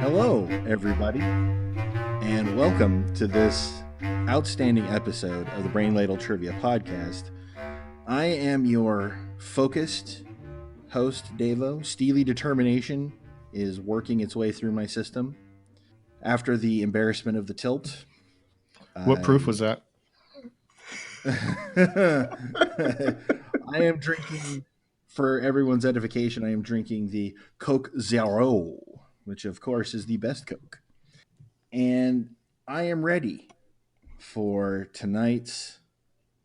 Hello, everybody, and welcome to this outstanding episode of the Brain Ladle Trivia Podcast. I am your focused host, Davo. Steely determination is working its way through my system. After the embarrassment of the tilt, What proof was that? I am drinking, for everyone's edification, I am drinking the Coke Zero, which of course is the best Coke. And I am ready for tonight's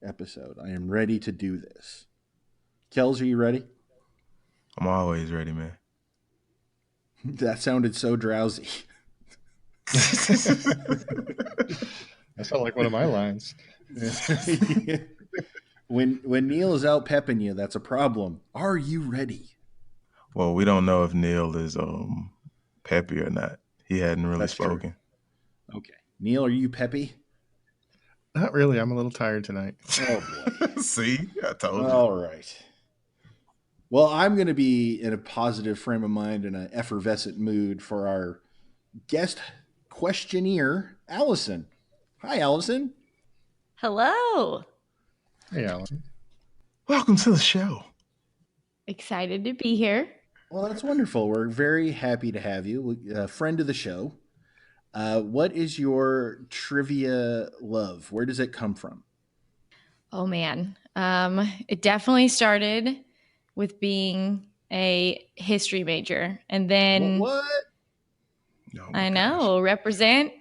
episode. I am ready to do this. Kels, are you ready? I'm always ready, man. That sounded so drowsy. That sounded like one of my lines. When Neil is out pepping you, that's a problem. Are you ready? Well, we don't know if Neil is peppy or not. He hadn't really That's spoken. True. Okay. Neil, are you peppy? Not really. I'm a little tired tonight. Oh, boy. See? I told you. All right. Well, I'm going to be in a positive frame of mind and an effervescent mood for our guest questionnaire, Allison. Hi, Allison. Hello. Hey, Alan. Welcome to the show. Excited to be here. Well, that's wonderful. We're very happy to have you, a friend of the show. What is your trivia love? Where does it come from? Oh man. It definitely started with being a history major. And then What? Oh my I know, represent.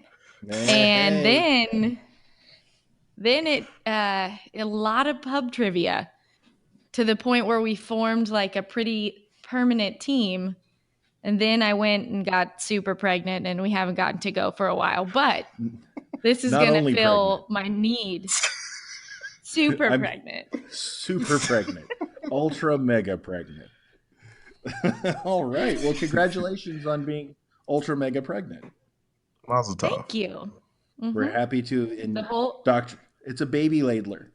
And then it a lot of pub trivia to the point where we formed like a pretty permanent team. And then I went and got super pregnant and we haven't gotten to go for a while. But this is Not going only to fill my need. Super pregnant. Super pregnant. Ultra mega pregnant. All right. Well, congratulations on being ultra mega pregnant. Mazel tov. Thank you. Mhm. We're happy to doctor. It's a baby ladler.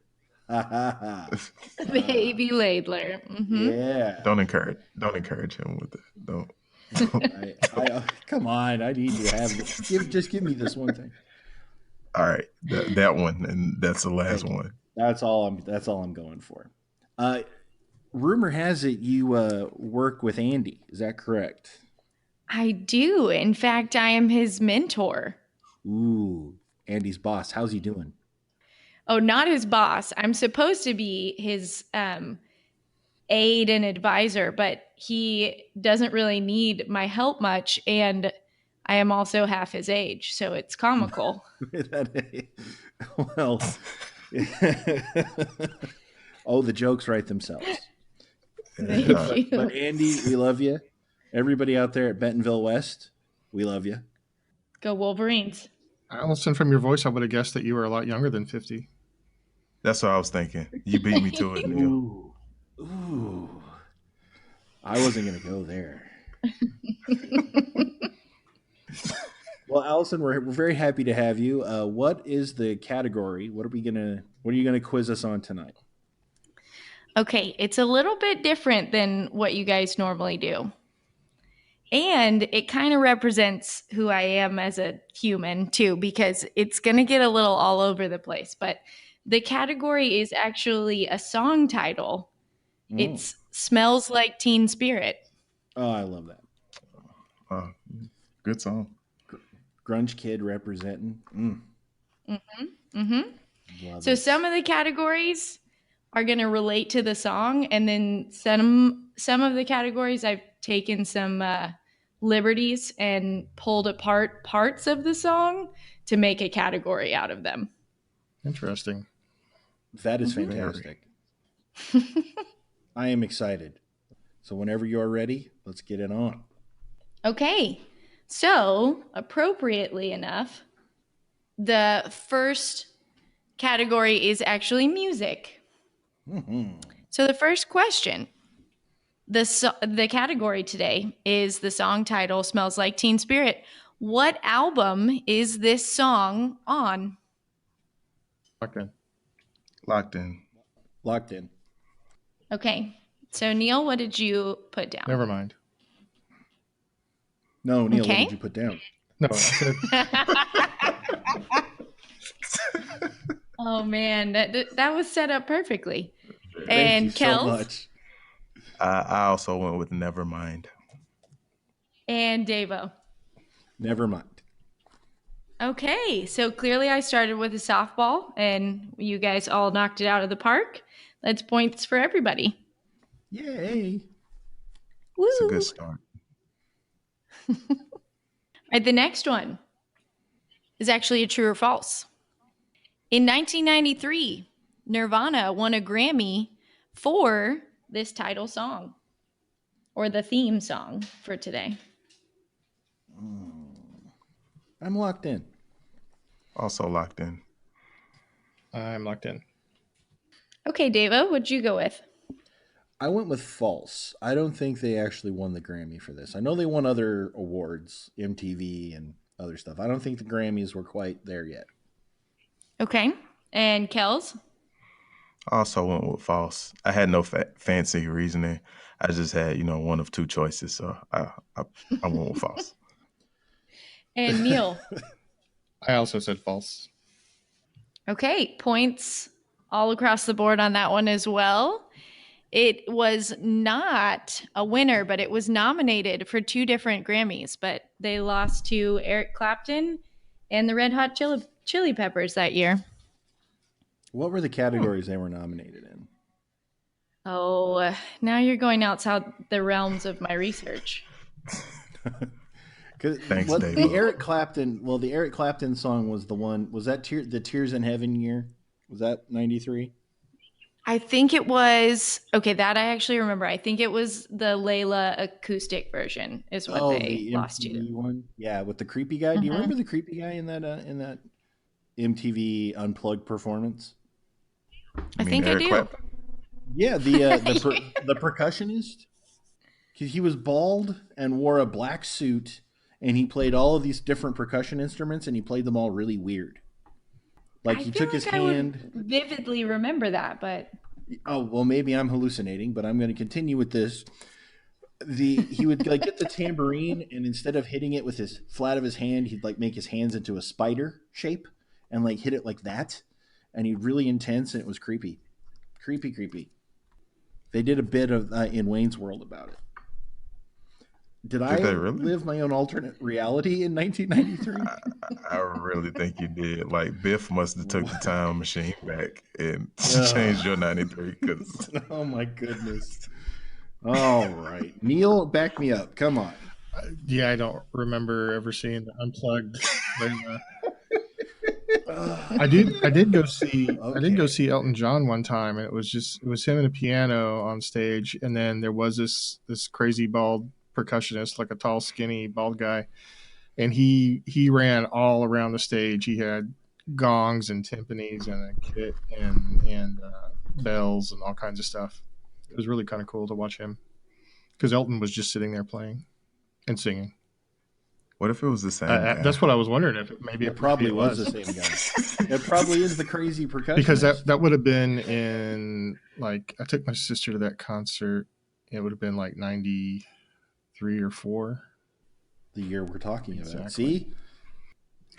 Baby ladler. Mm-hmm. Yeah. Don't encourage him with it. Don't. Come on. I need to have this. Just give me this one thing. All right. That one, and that's the last one. That's all I'm going for. Rumor has it you work with Andy. Is that correct? I do. In fact, I am his mentor. Ooh, Andy's boss. How's he doing? Oh, not his boss. I'm supposed to be his aide and advisor, but he doesn't really need my help much. And I am also half his age, so it's comical. Well, oh, the jokes write themselves. But Andy, we love you. Everybody out there at Bentonville West, we love you. Go Wolverines. Allison, from your voice, I would have guessed that you were a lot younger than 50. That's what I was thinking. You beat me to it, Neil. Ooh. I wasn't going to go there. Well, Allison, we're very happy to have you. What is the category? What are you going to quiz us on tonight? Okay, it's a little bit different than what you guys normally do. And it kind of represents who I am as a human, too, because it's going to get a little all over the place. But the category is actually a song title. It Smells Like Teen Spirit. Oh, I love that. Good song. Grunge kid representing. So some of the categories are going to relate to the song, and then some of the categories I've taken some liberties and pulled apart parts of the song to make a category out of them. Interesting. That is fantastic. I am excited. So whenever you're ready, let's get it on. Okay. So, appropriately enough, the first category is actually music. Mm-hmm. So the first question, the category today is the song title Smells Like Teen Spirit. What album is this song on? Locked in. Okay. So Neil, what did you put down? Never mind. No, Neil, what Okay. did you put down? No, I said Oh man, that was set up perfectly. Thank you And so Kels much. I also went with Nevermind. and Davo. Never mind. Okay, so clearly I started with a softball, and you guys all knocked it out of the park. That's points for everybody. Yay. It's a Woo! good All start. right, the next one is actually a true or false. In 1993, Nirvana won a Grammy for this title song, or the theme song for today. I'm locked in. Also locked in. I'm locked in. Okay, Davo, what'd you go with? I went with false. I don't think they actually won the Grammy for this. I know they won other awards, MTV and other stuff. I don't think the Grammys were quite there yet. Okay, and Kels? I also went with false. I had no fancy reasoning. I just had, one of two choices. So I went with false. And Neil? I also said false. Okay, points all across the board on that one as well. It was not a winner, but it was nominated for 2 different Grammys, but they lost to Eric Clapton and the Red Hot Chili Peppers that year. What were the categories they were nominated in? Oh, now you're going outside the realms of my research. Thanks, The Dave. Eric Clapton song was the one. Was that the Tears in Heaven year? Was that 93? I think it was, okay, that I actually remember. I think it was the Layla acoustic version is what they the lost to. MTV one. Yeah, with the creepy guy. Do you remember the creepy guy in that MTV Unplugged performance? I think I Eric do. Clapton? Yeah, the percussionist. He was bald and wore a black suit, and he played all of these different percussion instruments, and he played them all really weird. Like I he feel took his like I would hand. vividly remember that, but Oh well, maybe I'm hallucinating, but I'm going to continue with this. He would like get the tambourine, and instead of hitting it with his flat of his hand, he'd like make his hands into a spider shape and like hit it like that, and he'd really intense, and it was creepy, creepy. They did a bit of in Wayne's World about it. Did I they really? live my own alternate reality in 1993? I really think you did. Like Biff must have took the time machine back and changed your 93 because Oh my goodness. All right. Neil, back me up. Come on. Yeah, I don't remember ever seeing the Unplugged. I did go see Elton John one time, and it was him and a piano on stage, and then there was this crazy bald percussionist, like a tall, skinny, bald guy, and he ran all around the stage. He had gongs and timpanis and a kit and bells and all kinds of stuff. It was really kind of cool to watch him because Elton was just sitting there playing and singing. what if it was the same guy? That's what I was wondering, if It probably was the same guy. It probably is the crazy percussionist. Because that would have been in, like, I took my sister to that concert. It would have been like 93 or 4. The year we're talking about. Exactly. See?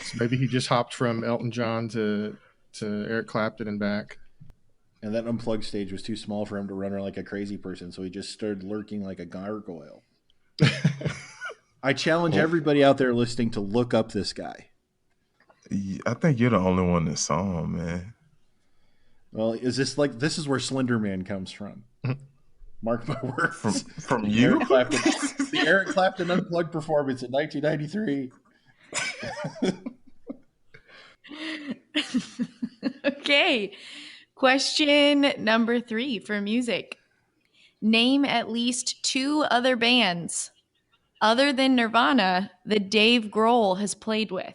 So maybe he just hopped from Elton John to Eric Clapton and back. And that Unplugged stage was too small for him to run around like a crazy person, so he just started lurking like a gargoyle. I challenge everybody out there listening to look up this guy. I think you're the only one that saw him, man. Well, this is where Slender Man comes from? Mark my words. From you? The Eric Clapton Unplugged performance in 1993. Okay. Question number 3 for music. Name at least 2 other bands other than Nirvana that Dave Grohl has played with.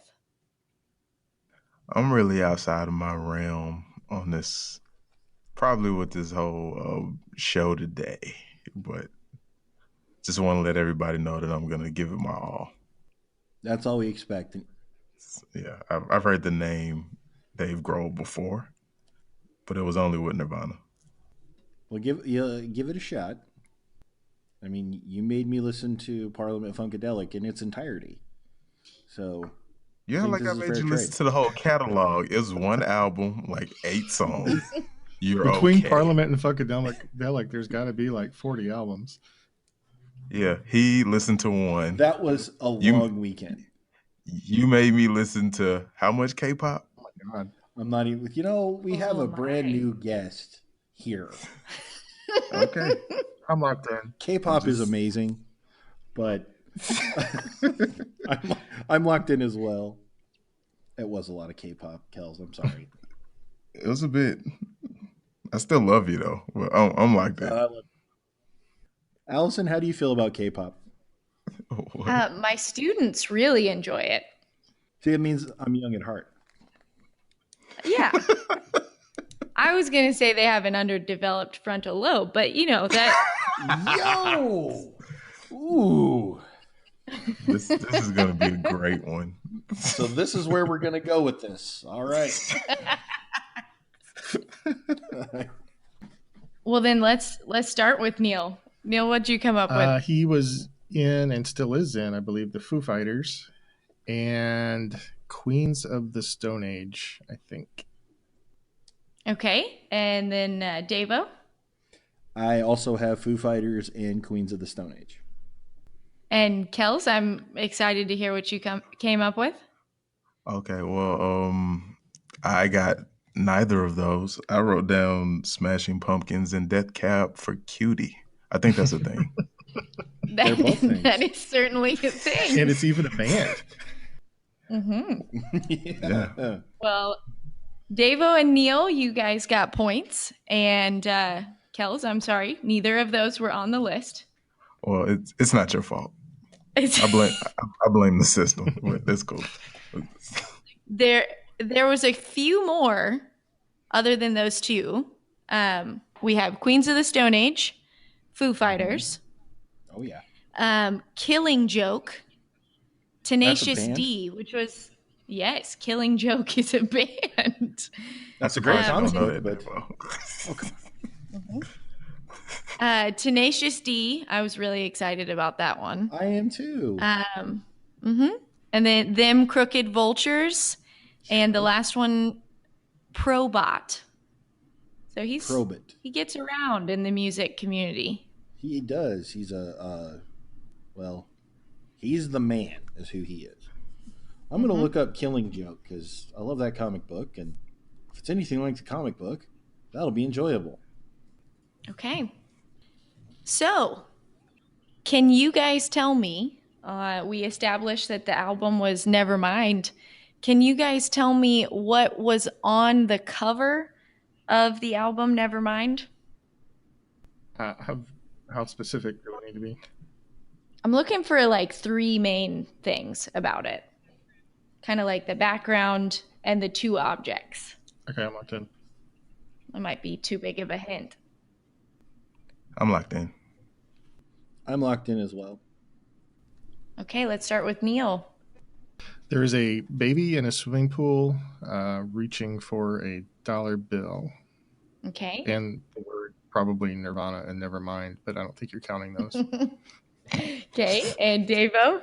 I'm really outside of my realm on this, probably with this whole show today, but just want to let everybody know that I'm going to give it my all. That's all we expect. Yeah, I've heard the name Dave Grohl before, but it was only with Nirvana. Well, give it a shot. I mean, you made me listen to Parliament Funkadelic in its entirety. So I Yeah, think like this I is a made fair you listen trade. to the whole catalog. It was one album, like 8 songs. You're Between okay. Parliament and Funkadelic, there's got to be like 40 albums. Yeah, he listened to one. That was a You long weekend. you made me listen to how much K-pop? Oh my god! I'm not even. We have Oh a brand my. new guest here. Okay, I'm locked in. K-pop is amazing, but I'm, I'm locked in as well. It was a lot of K-pop, Kels. I'm sorry. It was a bit. I still love you though. But I'm like that. Allison, how do you feel about K-pop? What? My students really enjoy it. See, it means I'm young at heart. Yeah. I was going to say they have an underdeveloped frontal lobe, but you know that. Yo! Ooh. This is gonna be a great one. So this is where we're gonna go with this. All right. Well, then let's start with Neil. Neil, what'd you come up with? He was in and still is in, I believe, the Foo Fighters and Queens of the Stone Age, I think. Okay, and then Davo. I also have Foo Fighters and Queens of the Stone Age. And Kels, I'm excited to hear what you came up with. Okay, well, I got neither of those. I wrote down Smashing Pumpkins and Death Cab for Cutie. I think that's a thing. They're both things. That is certainly a thing. And it's even a band. Mm-hmm. Yeah. Well, Davo and Neil, you guys got points. And Kels, I'm sorry, neither of those were on the list. Well, it's not your fault. I blame the system. But that's cool. There was a few more other than those two. We have Queens of the Stone Age, Foo Fighters, Oh yeah. Killing Joke, Tenacious band? D, which was yes, Killing Joke is a band. That's a great I don't comic know book, that but well. Tenacious D, I was really excited about that one. I am too. And then Them Crooked Vultures, and the last one, Probot. So Probit. he gets around in the music community. He does. He's he's the man, is who he is. I'm going to look up Killing Joke because I love that comic book, and if it's anything like the comic book, that'll be enjoyable. Okay. So, can you guys tell me? We established that the album was Nevermind. Can you guys tell me what was on the cover of the album Nevermind? How specific do I need to be? I'm looking for like 3 main things about it. Kind of like the background and the 2 objects. Okay, I'm locked in. It might be too big of a hint. I'm locked in. I'm locked in as well. Okay, let's start with Neil. There is a baby in a swimming pool reaching for a dollar bill. Okay. And the word probably Nirvana and Nevermind, but I don't think you're counting those. Okay, and Davo?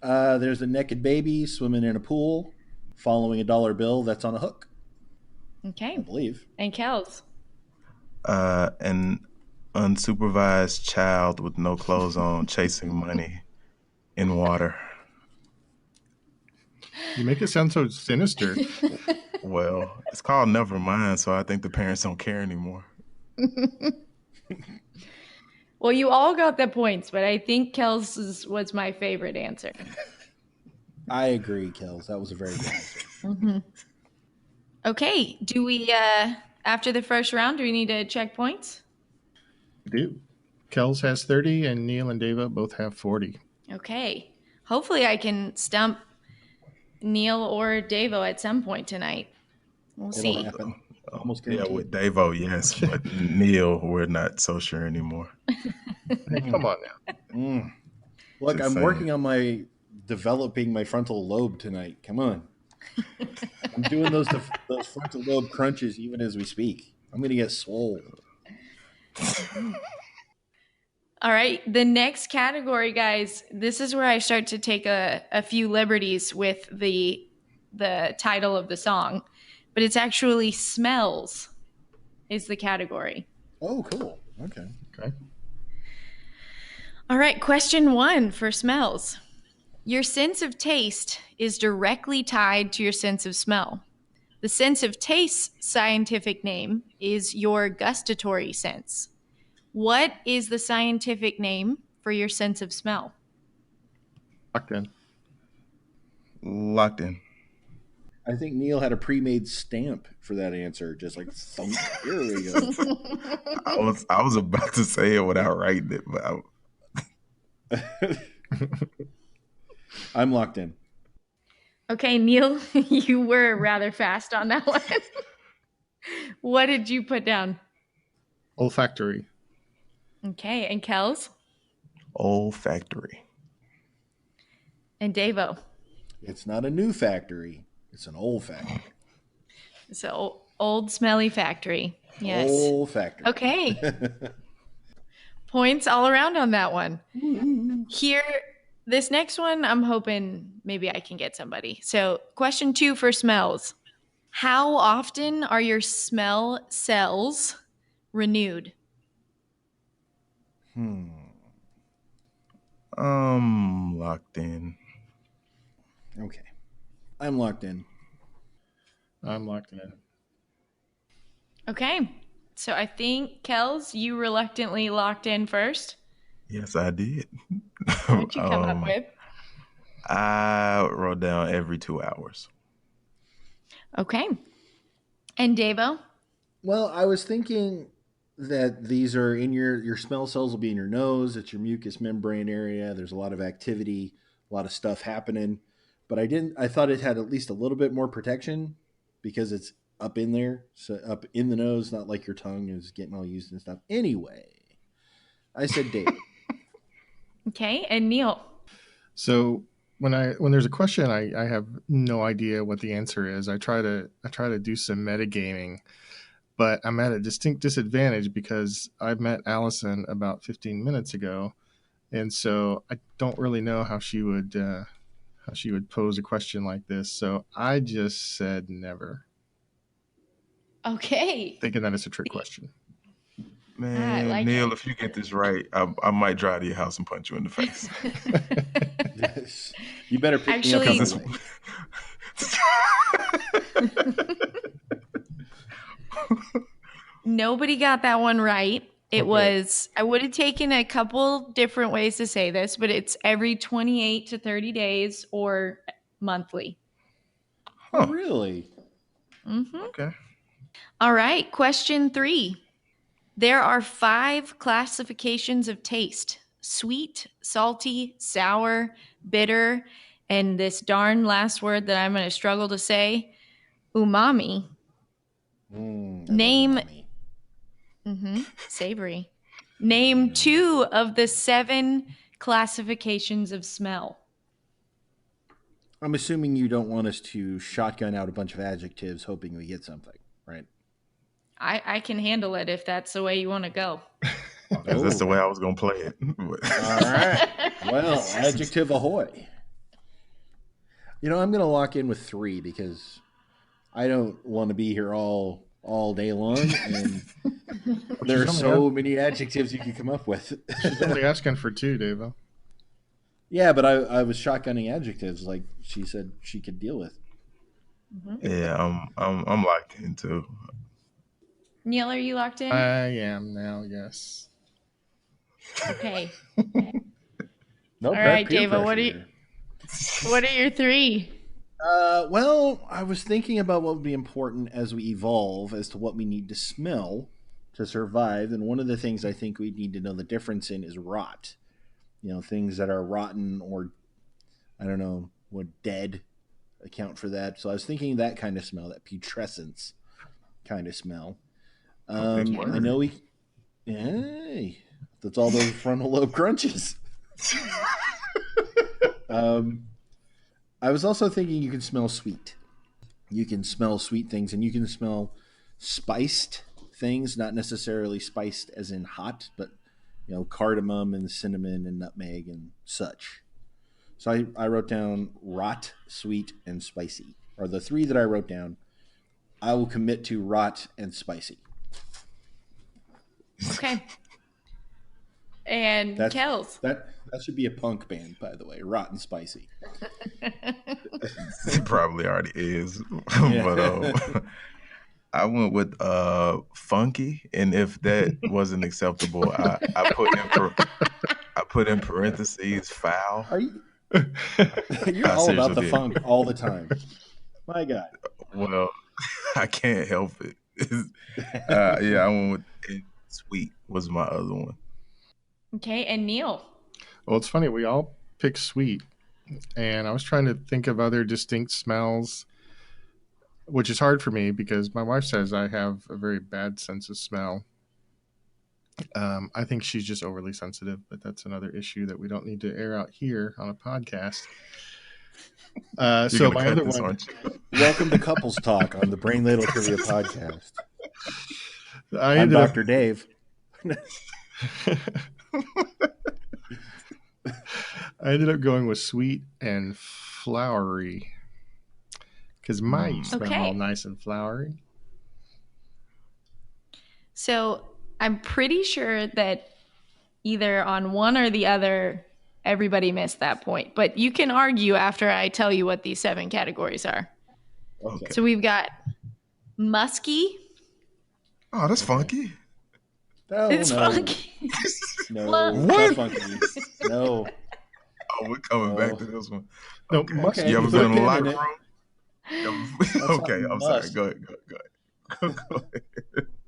There's a naked baby swimming in a pool following a dollar bill that's on a hook, Okay. I believe. And Kels? An unsupervised child with no clothes on chasing money in water. You make it sound so sinister. Well, it's called Nevermind, so I think the parents don't care anymore. Well, you all got the points, but I think Kels' was my favorite answer. I agree, Kels. That was a very good answer. Okay, do we, after the first round, do we need to check points? We do. Kels has 30 and Neil and Dava both have 40. Okay. Hopefully I can stump Neil or Davo at some point tonight. We'll It'll see. happen. Almost Yeah, guaranteed. with Davo, yes, but Neil, we're not so sure anymore. Hey, come on now. Look, Just I'm saying. working on developing my frontal lobe tonight. Come on. I'm doing those frontal lobe crunches even as we speak. I'm going to get swole. All right. The next category, guys, this is where I start to take a few liberties with the title of the song, but it's actually smells is the category. Oh, cool. Okay. Okay. All right. Question 1 for smells. Your sense of taste is directly tied to your sense of smell. The sense of taste's scientific name is your gustatory sense. What is the scientific name for your sense of smell? Locked in. Locked in. I think Neil had a pre-made stamp for that answer. Just like, thunk. Here we go. I was about to say it without writing it, but I'm locked in. Okay, Neil, you were rather fast on that one. What did you put down? Olfactory. Okay, and Kels? olfactory. And Davo? It's not a new factory. It's an old factory. So old smelly factory. Yes. Old factory. Okay. Points all around on that one. Here, this next one, I'm hoping maybe I can get somebody. So, question 2 for smells. How often are your smell cells renewed? Locked in. Okay. I'm locked in. I'm locked in. Okay. So I think, Kels, you reluctantly locked in first. Yes, I did. What did you come up with? I wrote down every 2 hours. Okay. And Davo? Well, I was thinking that these are in your smell cells will be in your nose. It's your mucous membrane area. There's a lot of activity, a lot of stuff happening. But I thought it had at least a little bit more protection because it's up in there, so up in the nose, not like your tongue is getting all used and stuff. Anyway, I said Dave. Okay. And Neil? So when there's a question, I have no idea what the answer is. I try to do some metagaming, but I'm at a distinct disadvantage because I met Allison about 15 minutes ago, and so I don't really know how she would pose a question like this. So I just said never, Okay. thinking that it's a trick question. Man, like Neil, it. if you get this right, I might drive to your house and punch you in the face. Yes. You better pick Actually- me up. Because on the way. Nobody got that one right. It Okay. was, I would have taken a couple different ways to say this, but it's every 28 to 30 days or monthly. Oh, really? Mm-hmm. Okay. All right. Question 3. There are 5 classifications of taste: sweet, salty, sour, bitter, and this darn last word that I'm going to struggle to say, umami. I love Name- umami. Savory. Name 2 of the 7 classifications of smell. I'm assuming you don't want us to shotgun out a bunch of adjectives hoping we get something, right? I can handle it if that's the way you want to go. That's the way I was going to play it. But- All right. Well, adjective ahoy. You know, I'm going to lock in with 3 because I don't want to be here all day long, and there are She's so many adjectives you can come up with. She's only asking for 2, Davo. Yeah, but I was shotgunning adjectives like she said she could deal with. yeah, I'm locked in too. Neil, are you locked in? I am now, yes. Okay. No, All right, Davo, what are your 3? Well, I was thinking about what would be important as we evolve as to what we need to smell to survive. And one of the things I think we need to know the difference in is rot. You know, things that are rotten or, I don't know, what dead account for that. So I was thinking that kind of smell, that putrescence kind of smell. I know hey, that's all those frontal lobe crunches. I was also thinking you can smell sweet. You can smell sweet things, and you can smell spiced things, not necessarily spiced as in hot, but cardamom and cinnamon and nutmeg and such. So I wrote down rot, sweet, and spicy. Are the three that I wrote down. I will commit to rot and spicy. Okay. And Kels. That should be a punk band, by the way. Rot and spicy. It probably already is. But I went with funky, and if that wasn't acceptable, I put in parentheses foul. Are you? You're all about the funk all the time. My God. Well, I can't help it. Yeah, I went with sweet was my other one. Okay, and Neil. Well, it's funny. We all picked sweet, and I was trying to think of other distinct smells, which is hard for me because my wife says I have a very bad sense of smell. I think she's just overly sensitive, but that's another issue that we don't need to air out here on a podcast. So my other one. Welcome to Couples Talk on the Brain Ladle Trivia Podcast. I'm Dr. Dave. I ended up going with sweet and flowery because mine smell all nice and flowery. So I'm pretty sure that either on one or the other, everybody missed that point. But you can argue after I tell you what these 7 categories are. Okay. So we've got musky. Oh, that's funky. Oh, it's funky. No, what? Funky. No. Oh, we're coming back to this one. No, okay. musky. You ever been in the locker room? Okay, I'm sorry. Go ahead.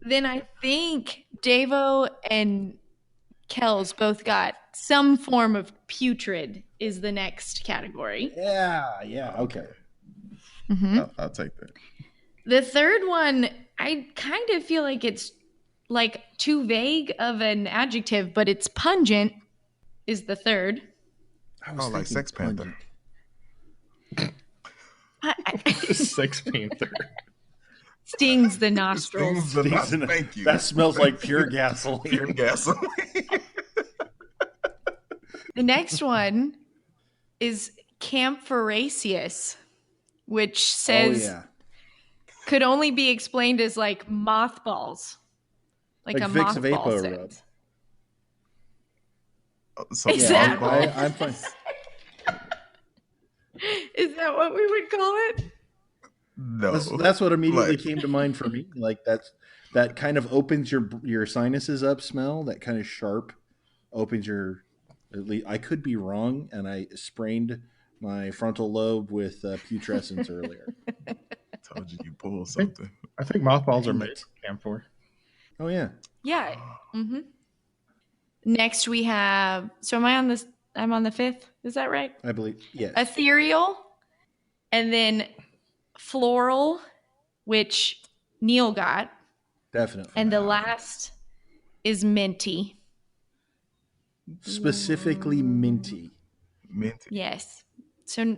Then I think Davo and Kels both got some form of putrid is the next category. Yeah, okay. Mm-hmm. I'll take that. The third one, I kind of feel like it's like too vague of an adjective, but it's pungent is the third. Like Sex Panther. Sex Panther. Stings the nostrils. Thank you. That smells like pure gasoline. Pure gasoline. The next one is Camphoraceous, which says could only be explained as like mothballs. Like a Vicks mothball Vapor scent. So, Is that I'm fine. Is that what we would call it? No. That's what immediately came to mind for me. Like that kind of opens your sinuses up smell. That kind of sharp opens your. At least I could be wrong, and I sprained my frontal lobe with putrescence earlier. Told you pulled something. I think mothballs are made from camphor. Oh yeah. Yeah. Mm-hmm. Next we have. So am I on this? I'm on the 5th. Is that right? I believe. Yes. Ethereal, and then floral, which Neil got. Definitely. And the last is minty. Specifically minty. Minty. Yes. So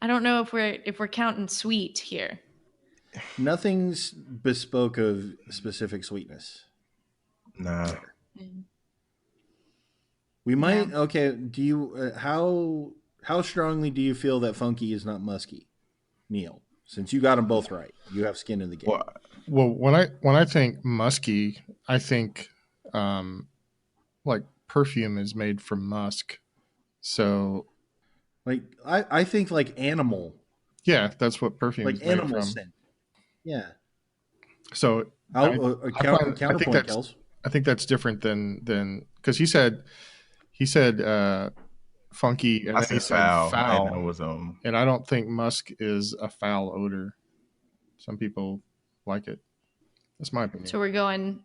I don't know if we're counting sweet here. Nothing's bespoke of specific sweetness. Nah. We might. Yeah. Okay. Do you how strongly do you feel that funky is not musky, Neil? Since you got them both right, you have skin in the game. Well, when I think musky, I think like perfume is made from musk. So, like I think like animal. Yeah, that's what perfume is made from. Like animal scent. Yeah. So counterpoint, Kels. I think that's different than because he said funky and then he said foul. And I don't think musk is a foul odor. Some people like it. That's my opinion. So we're going.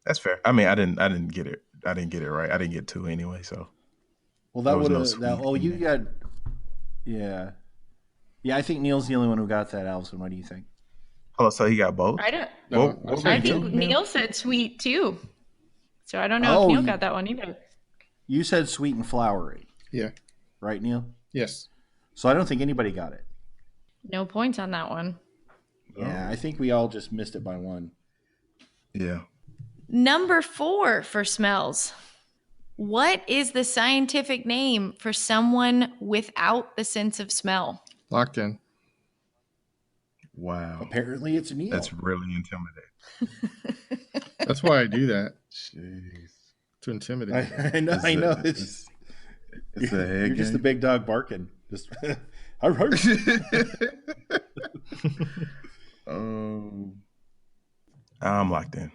That's fair. I mean, I didn't get it. I didn't get it right. I didn't get 2 anyway. So. Well, that would have. You got. Yeah. Yeah, I think Neil's the only one who got that. Allison, what do you think? Oh, so he got both? I don't. I think Neil said sweet too. So I don't know if Neil got that one either. You said sweet and flowery. Yeah. Right, Neil? Yes. So I don't think anybody got it. No points on that one. Yeah, I think we all just missed it by 1. Yeah. Number 4 for smells. What is the scientific name for someone without the sense of smell? Locked in. Wow. Apparently, it's Neil. That's really intimidating. That's why I do that. Jeez. To intimidate. I know. It's a head You're just the game. big dog barking. Just I'm locked in.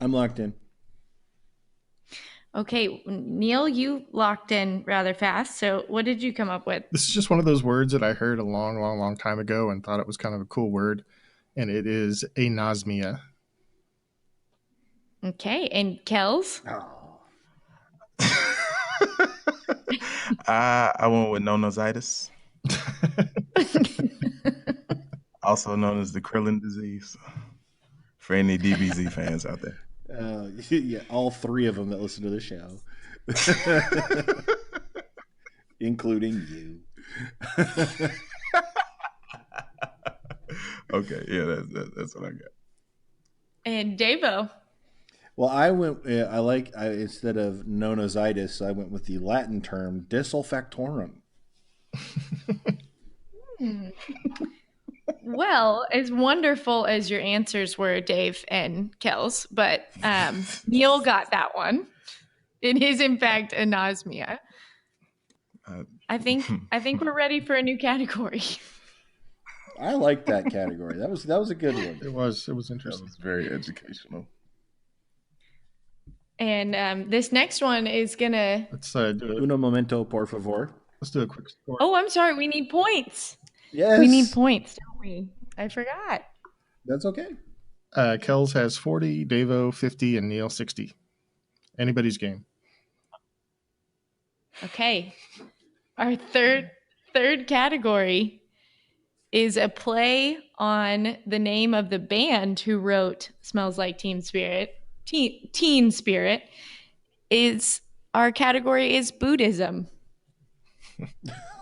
I'm locked in. Okay, Neil, you locked in rather fast. So what did you come up with? This is just one of those words that I heard a long, long, long time ago and thought it was kind of a cool word. And it is anosmia. Okay, and Kels? Oh. I went with nonositis, also known as the Krillin disease, for any DBZ fans out there. Yeah, all 3 of them that listen to the show, including you. Okay, yeah, that's what I got. And Davo? Well, I went. Instead of nonositis, I went with the Latin term disulfactorum. Well, as wonderful as your answers were, Dave and Kels, but Neil got that one. It is, in fact, anosmia. I think we're ready for a new category. I like that category. That was a good one. It was That interesting. was very educational. And this next one is gonna. Let's do Uno momento, por favor. Let's do a quick score. Oh, I'm sorry. We need points. Yes, We need points, don't we? I forgot. That's okay. Kells has 40, Davo 50, and Neil 60. Anybody's game. Okay. Our third category is a play on the name of the band who wrote "Smells Like Teen Spirit." Teen Spirit. Our category is Buddhism.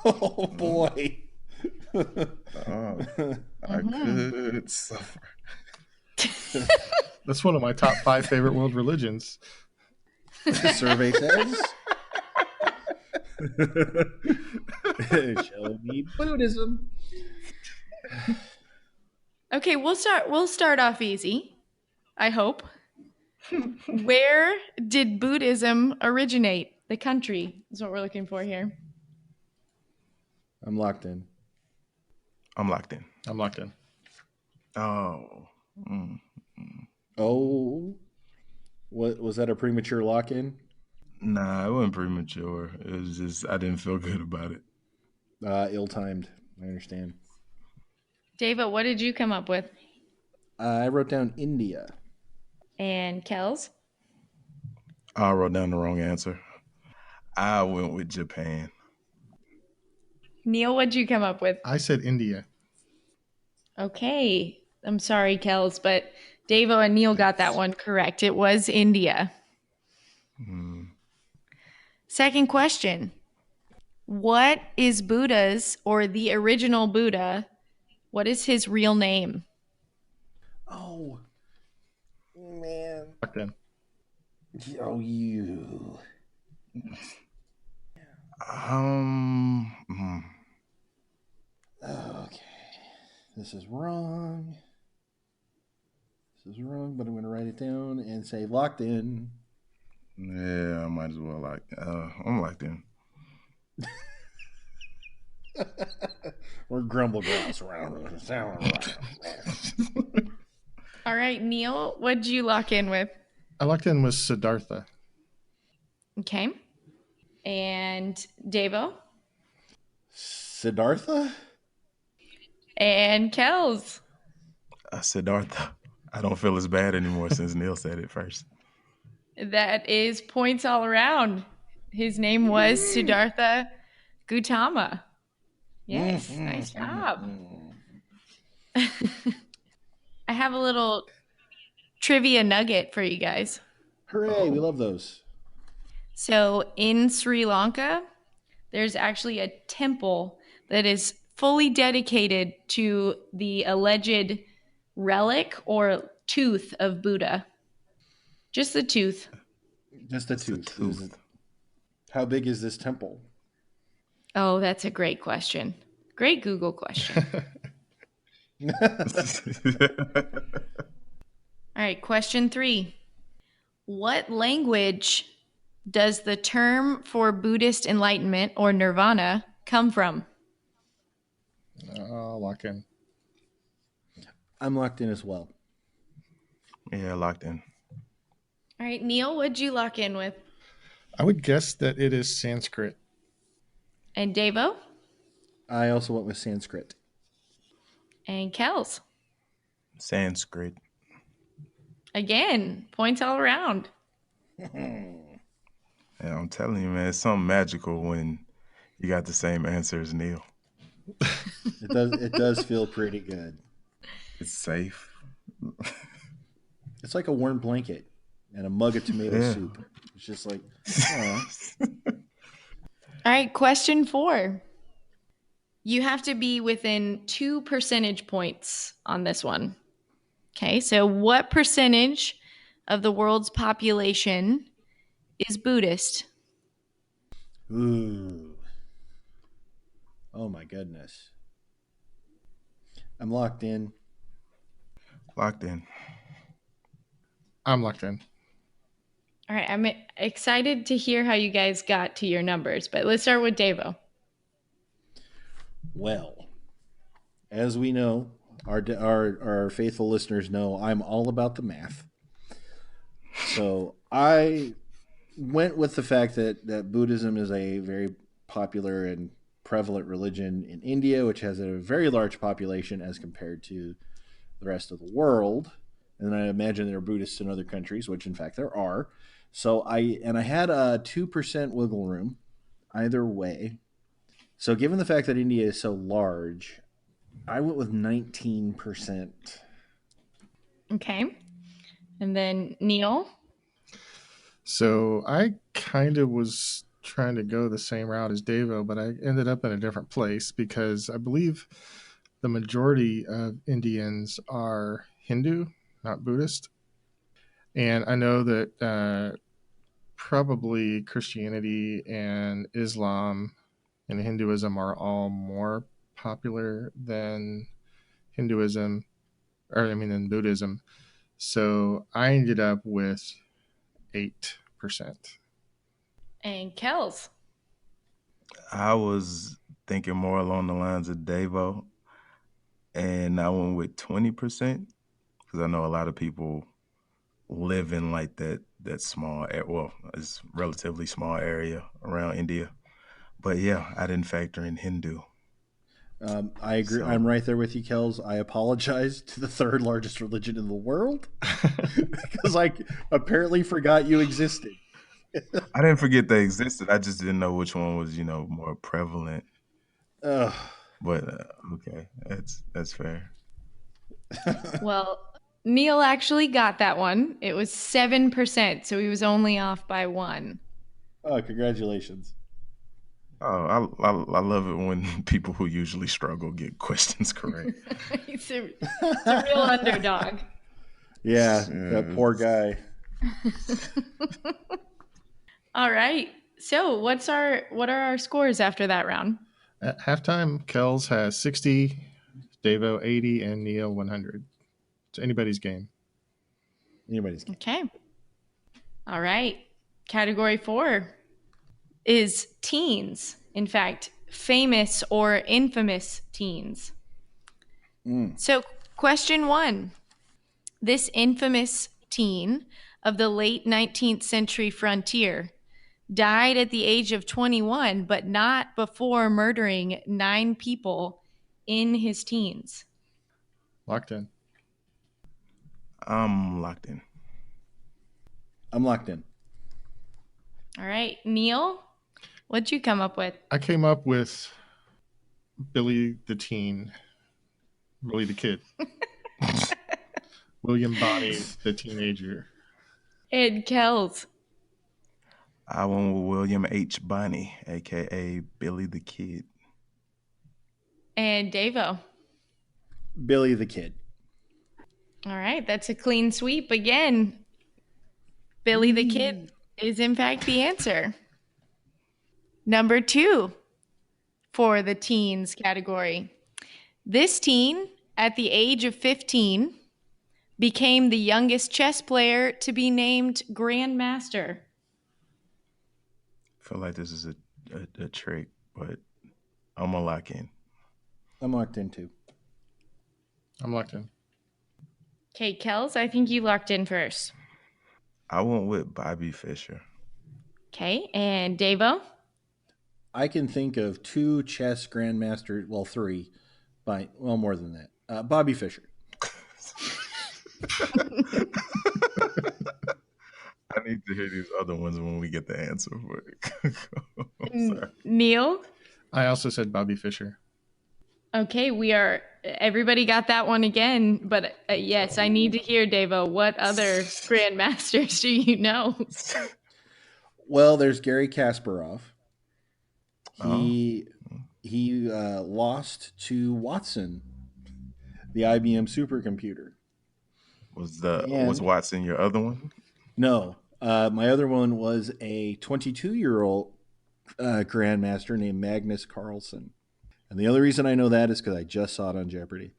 Oh boy. Oh, I could suffer. That's one of my top 5 favorite world religions. The survey says. Show me Buddhism. Okay, we'll start off easy. I hope. Where did Buddhism originate? The country is what we're looking for here. I'm locked in. I'm locked in. I'm locked in. Oh. Oh, what was that? A premature lock-in? Nah, it wasn't premature. It was just I didn't feel good about it. Ill-timed. I understand. David, what did you come up with? I wrote down India. And Kels? I wrote down the wrong answer. I went with Japan. Neil, what'd you come up with? I said India. Okay. I'm sorry, Kels, but Davo and Neil got that one correct. It was India. Second question. What is Buddha's, or the original Buddha, what is his real name? Oh, man. Locked in. Oh, you. Okay. This is wrong. But I'm going to write it down and say locked in. Yeah, I might as well I'm locked in. Or grumble grouse around. All right, Neil, what'd you lock in with? I locked in with Siddhartha. Okay. And Davo? Siddhartha? And Kels? Siddhartha. I don't feel as bad anymore since Neil said it first. That is points all around. His name was Siddhartha Gautama. Yes, nice job. I have a little trivia nugget for you guys. Hooray, we love those. So in Sri Lanka, there's actually a temple that is fully dedicated to the alleged relic or tooth of Buddha. Just the tooth. Just the It's the tooth. tooth. How big is this temple? Oh, that's a great question. Great Google question. All right, question 3. What language does the term for Buddhist enlightenment or nirvana come from? Lock in. I'm locked in as well. Yeah, locked in. All right, Neil, what'd you lock in with? I would guess that it is Sanskrit. And Devo? I also went with Sanskrit. And Kels? Sanskrit. Again, points all around. Yeah, I'm telling you, man, it's something magical when you got the same answer as Neil. It does feel pretty good. It's safe. It's like a warm blanket and a mug of tomato soup. It's just like, aw. All right, question 4. You have to be within 2 percentage points on this one. Okay, so what percentage of the world's population is Buddhist? Ooh. Oh my goodness. I'm locked in. Locked in. I'm locked in. All right, I'm excited to hear how you guys got to your numbers, but let's start with Devo. Well, as we know, our faithful listeners know, I'm all about the math. So I went with the fact that Buddhism is a very popular and prevalent religion in India, which has a very large population as compared to the rest of the world. And I imagine there are Buddhists in other countries, which in fact there are. So I had a 2% wiggle room either way. So given the fact that India is so large, I went with 19%. Okay. And then Neil? So I kind of was trying to go the same route as Devo, but I ended up in a different place because I believe the majority of Indians are Hindu, not Buddhist. And I know that probably Christianity and Islam and Hinduism are all more popular than Hinduism, than Buddhism. So I ended up with 8%. Mm. And Kels? I was thinking more along the lines of Devo, and I went with 20% because I know a lot of people live in like that small, well, it's relatively small area around India. But yeah, I didn't factor in Hindu. I agree. So I'm right there with you, Kels. I apologize to the third largest religion in the world because I apparently forgot you existed. I didn't forget they existed. I just didn't know which one was, more prevalent. Ugh. But okay, that's fair. Well, Neil actually got that one. It was 7%, so he was only off by 1. Oh, congratulations. Oh, I love it when people who usually struggle get questions correct. It's a real underdog. Yeah, that poor guy. All right. So what are our scores after that round? At halftime, Kells has 60, Devo 80, and Neil 100. It's anybody's game. Anybody's game. Okay. All right. Category 4 is teens. In fact, famous or infamous teens. So, question 1. This infamous teen of the late 19th century frontier died at the age of 21, but not before murdering 9 people in his teens. Locked in. I'm locked in. I'm locked in. All right. Neil, what'd you come up with? I came up with Billy the teen, Billy the kid, William Bonney the teenager. And Kells. I went with William H. Bonney, aka Billy the Kid. And Davo. Billy the Kid. All right. That's a clean sweep again. Billy the Kid is in fact the answer. Number 2 for the teens category. This teen, at the age of 15, became the youngest chess player to be named Grandmaster. I feel like this is a trick, but I'm gonna lock in. I'm locked in too. I'm locked in. Okay, Kels, I think you locked in first. I went with Bobby Fischer. Okay, and Davo? I can think of 2 chess grandmaster, well, 3, more than that. Bobby Fischer. I need to hear these other ones when we get the answer for it. Neil? I also said Bobby Fischer. Okay, everybody got that one again, but yes, I need to hear, Davo, what other grandmasters do you know? Well, there's Gary Kasparov. He lost to Watson, the IBM supercomputer. Was Watson your other one? No, my other one was a 22-year-old grandmaster named Magnus Carlsen. And the only reason I know that is because I just saw it on Jeopardy.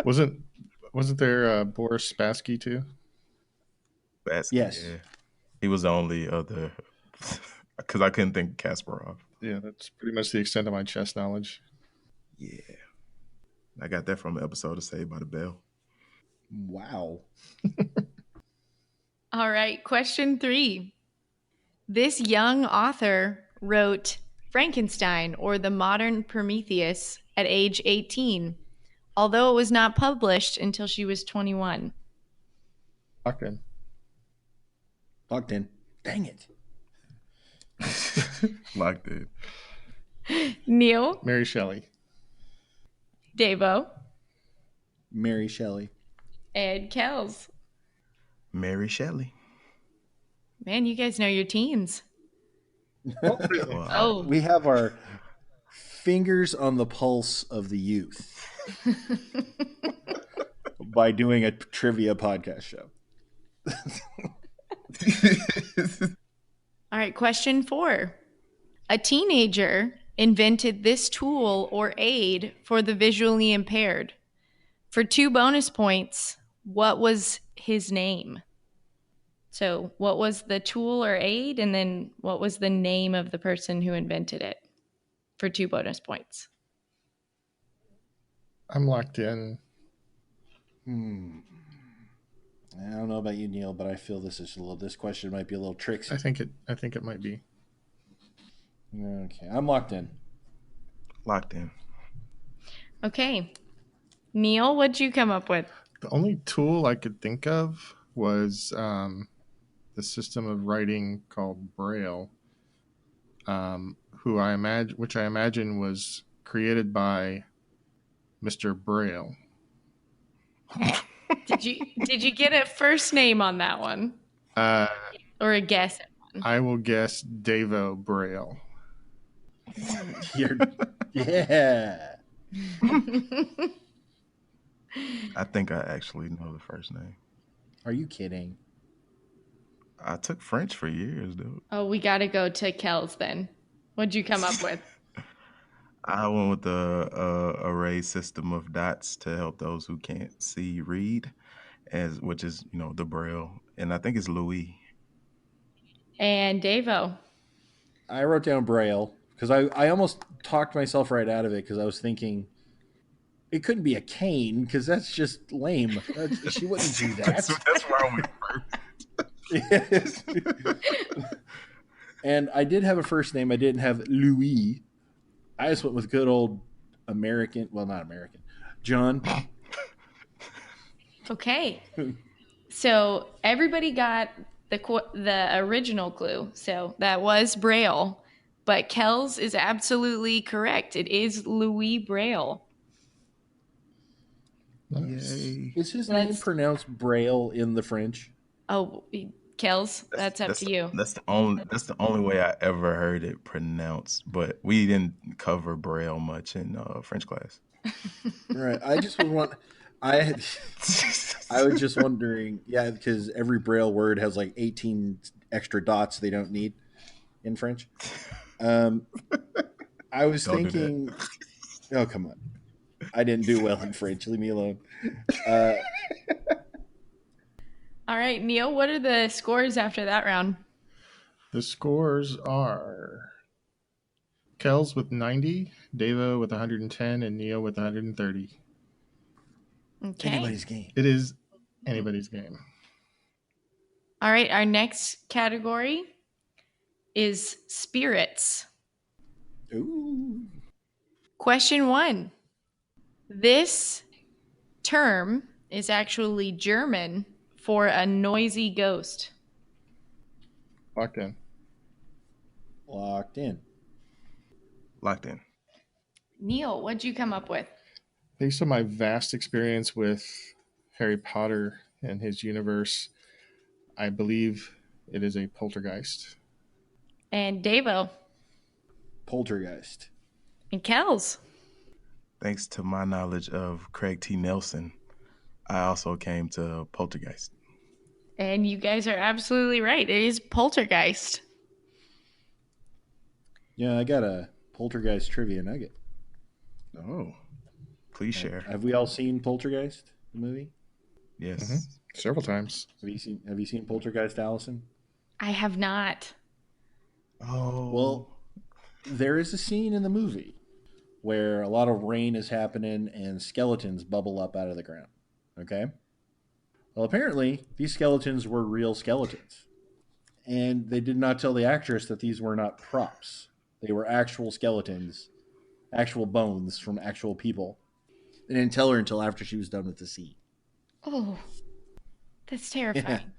Wasn't there Boris Spassky too? Spassky, yes. Yeah. He was the only other, because I couldn't think Kasparov. Yeah, that's pretty much the extent of my chess knowledge. Yeah. I got that from an episode of Saved by the Bell. Wow. All right, question 3. This young author wrote Frankenstein, or the Modern Prometheus, at age 18, although it was not published until she was 21. Locked in. Locked in. Dang it. Locked in. Neil? Mary Shelley. Davo? Mary Shelley. And Kels? Mary Shelley. Man, you guys know your teens. Oh. We have our fingers on the pulse of the youth by doing a trivia podcast show. All right, question 4. A teenager invented this tool or aid for the visually impaired. For 2 bonus points, what was his name? So, what was the tool or aid, and then what was the name of the person who invented it? For 2 bonus points. I'm locked in. I don't know about you, Neil, but I feel this question might be a little tricksy. I think it might be. Okay, I'm locked in. Locked in. Okay. Neil, what'd you come up with? The only tool I could think of was the system of writing called Braille, which I imagine was created by Mr. Braille. Did you get a first name on that one? Or a guess at one? I will guess Davo Braille. Yeah. I think I actually know the first name. Are you kidding? I took French for years, dude. Oh, we got to go to Kels then. What'd you come up with? I went with the array system of dots to help those who can't see read, which is the Braille, and I think it's Louis. And Davo. I wrote down Braille because I almost talked myself right out of it because I was thinking it couldn't be a cane because that's just lame. She wouldn't do that. That's where I went first. Yes. And I did have a first name. I didn't have Louis. I just went with good old American. Well, not American. John. Okay. So everybody got the original clue. So that was Braille. But Kels is absolutely correct. It is Louis Braille. Yay. Is his name pronounced Braille in the French? Oh, Kels, that's up to you. That's the only way I ever heard it pronounced. But we didn't cover Braille much in French class. Right. I just would want. I was just wondering, yeah, because every Braille word has like 18 extra dots they don't need in French. Um, I was Don't do that. thinking, oh, come on. I didn't do well in French. Leave me alone. Uh, All right, Neil, what are the scores after that round? The scores are Kels with 90, Davo with 110, and Neil with 130. Okay. anybody's game. It is anybody's game. All right, our next category is spirits. Ooh. Question 1. This term is actually German for a noisy ghost. Locked in. Locked in. Locked in. Neil, what'd you come up with? Based on my vast experience with Harry Potter and his universe, I believe it is a poltergeist. And Davo. Poltergeist. And Kels. Thanks to my knowledge of Craig T. Nelson, I also came to poltergeist. And you guys are absolutely right. It is poltergeist. Yeah, I got a poltergeist trivia nugget. Oh, please share. Have we all seen Poltergeist, the movie? Yes. Mm-hmm. Several times. Have you seen Poltergeist, Allison? I have not. Oh. Well, there is a scene in the movie where a lot of rain is happening and skeletons bubble up out of the ground. Okay? Well, apparently, these skeletons were real skeletons. And they did not tell the actress that these were not props. They were actual skeletons, actual bones from actual people. They didn't tell her until after she was done with the scene. Oh, that's terrifying.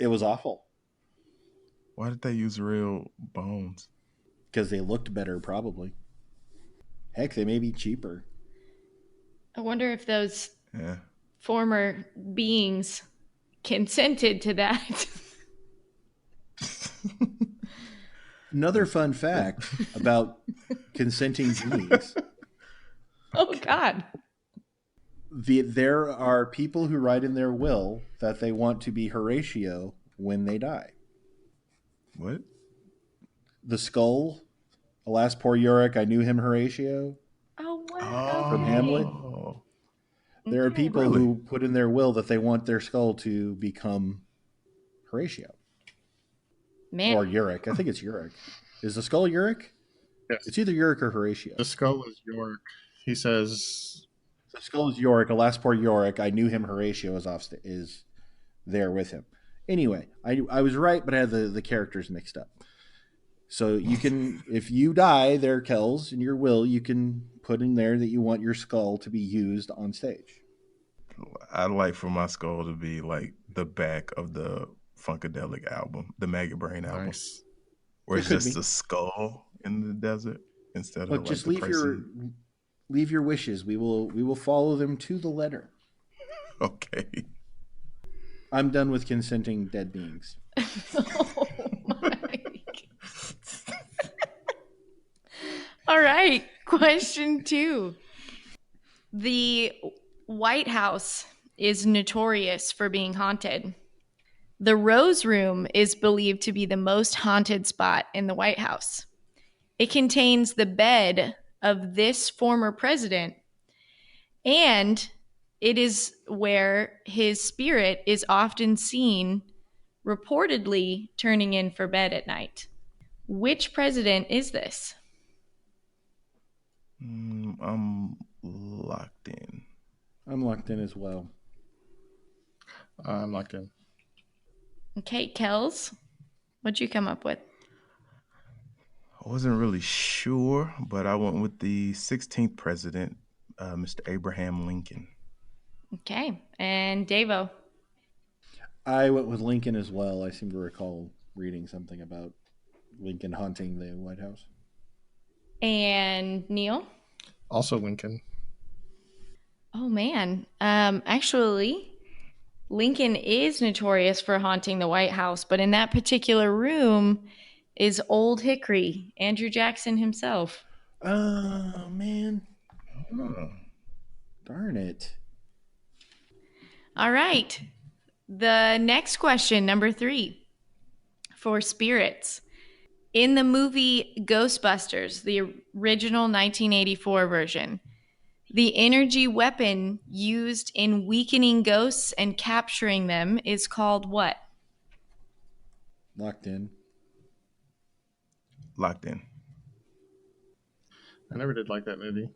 It was awful. Why did they use real bones? Because they looked better, probably. Heck, they may be cheaper. I wonder if those Yeah. former beings consented to that. Another fun fact about consenting beings. Oh, God. There are people who write in their will that they want to be Horatio when they die. What? The skull, alas, poor Yorick, I knew him Horatio. Oh, wow. From Okay. Hamlet? There are Okay. people Really? who put in their will that they want their skull to become Horatio. Man. Or Yorick. I think it's Yorick. Is the skull Yorick? Yes. It's either Yorick or Horatio. The skull is York. He says, The skull is Yorick. Alas, poor Yorick. I knew him. Horatio is there with him. Anyway, I was right, but I had the characters mixed up. So you can, if you die there, Kells, in your will, you can put in there that you want your skull to be used on stage. I'd like for my skull to be like the back of the Funkadelic album, the Maggot Brain album, nice. where It it's could just be. a skull in the desert instead But of just like the leave your wishes. We will follow them to the letter. Okay. I'm done with consenting dead beings. Oh, my. All right. Question 2. The White House is notorious for being haunted. The Rose Room is believed to be the most haunted spot in the White House. It contains the bed of this former president, and it is where his spirit is often seen reportedly turning in for bed at night. Which president is this? I'm locked in. I'm locked in as well. I'm locked in. Okay, Kells, what'd you come up with? I wasn't really sure, but I went with the 16th president, Mr. Abraham Lincoln. Okay, and Davo. I went with Lincoln as well. I seem to recall reading something about Lincoln haunting the White House. And Neil. Also Lincoln. Oh man. Actually, Lincoln is notorious for haunting the White House, but in that particular room is Old Hickory, Andrew Jackson himself. Oh man, Oh. darn it! All right. The next question, number 3, for spirits. In the movie Ghostbusters, the original 1984 version, the energy weapon used in weakening ghosts and capturing them is called what? Locked in. Locked in. I never did like that movie.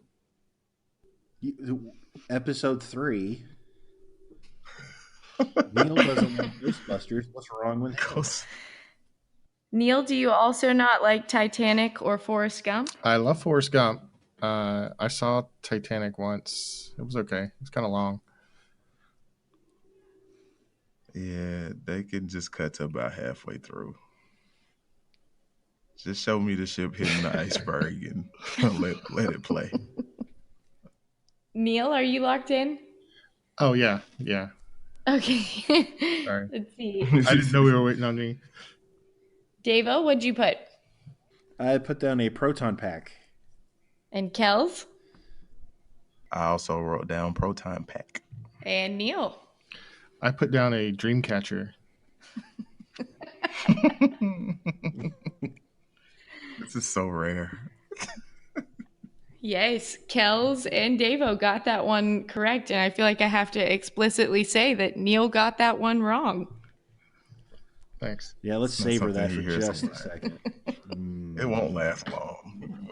Episode 3. Neil doesn't like Ghostbusters. What's wrong with him? Neil, do you also not like Titanic or Forrest Gump? I love Forrest Gump. I saw Titanic once. It was okay. It was kind of long. Yeah, they can just cut to about halfway through. Just show me the ship hitting the iceberg and let it play. Neil, are you locked in? Oh, yeah. Okay. Sorry. Let's see. I didn't know we were waiting on me. Davo, what'd you put? I put down a proton pack. And Kels? I also wrote down proton pack. And Neil? I put down a dream catcher. This is so rare. Yes, Kels and Davo got that one correct, and I feel like I have to explicitly say that Neil got that one wrong. Thanks. Yeah, let's savor that for just a second. It won't last long.